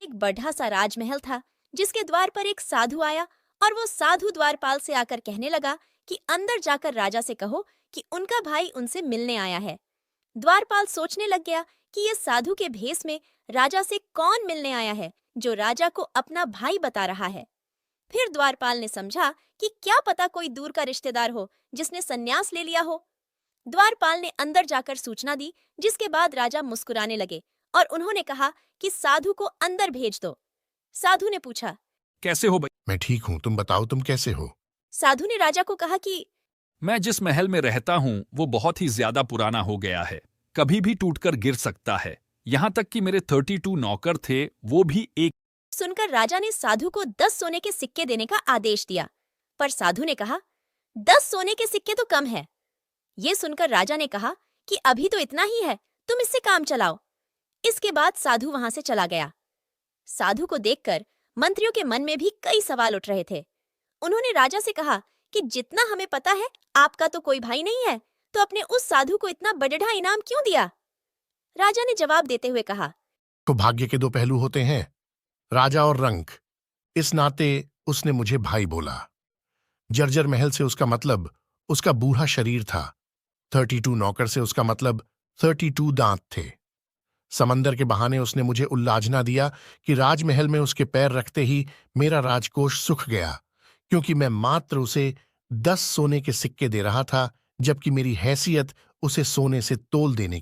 एक बढ़ा सा राजमहल था जिसके द्वार पर एक साधु आया और वो साधु द्वारपाल से आकर कहने लगा कि अंदर जाकर राजा से कहो कि उनका भाई उनसे मिलने आया है। द्वारपाल सोचने लग गया कि ये साधु के भेष में राजा से कौन मिलने आया है जो राजा को अपना भाई बता रहा है। फिर द्वारपाल ने समझा कि क्या पता कोई दूर का रिश्तेदार हो जिसने संन्यास ले लिया हो। द्वारपाल ने अंदर जाकर सूचना दी, जिसके बाद राजा मुस्कुराने लगे और उन्होंने कहा कि साधु को अंदर भेज दो। साधु ने पूछा, कैसे हो भाई? मैं ठीक हूँ, तुम बताओ तुम कैसे हो? साधु ने राजा को कहा कि मैं जिस महल में रहता हूँ वो बहुत ही ज्यादा पुराना हो गया है, कभी भी टूटकर गिर सकता है। यहाँ तक कि मेरे 32 नौकर थे, वो भी एक। सुनकर राजा ने साधु को 10 सोने के सिक्के देने का आदेश दिया, पर साधु ने कहा 10 सोने के सिक्के तो कम है। ये सुनकर राजा ने कहा कि अभी तो इतना ही है, तुम इससे काम चलाओ। इसके बाद साधु वहां से चला गया। साधु को देखकर मंत्रियों के मन में भी कई सवाल उठ रहे थे। उन्होंने राजा से कहा कि जितना हमें पता है आपका तो कोई भाई नहीं है, तो अपने उस साधु को इतना बड़ढ़ा इनाम क्यों दिया? राजा ने जवाब देते हुए कहा, तो भाग्य के दो पहलू होते हैं, राजा और रंक। इस नाते उसने मुझे भाई बोला। जर्जर महल से उसका मतलब उसका बूढ़ा शरीर था। 32 नौकर से उसका मतलब 32 दांत थे। समंदर के बहाने उसने मुझे उल्लाजना दिया कि राजमहल में उसके पैर रखते ही मेरा राजकोष सूख गया, क्योंकि मैं मात्र उसे 10 सोने के सिक्के दे रहा था, जबकि मेरी हैसियत उसे सोने से तोल देने की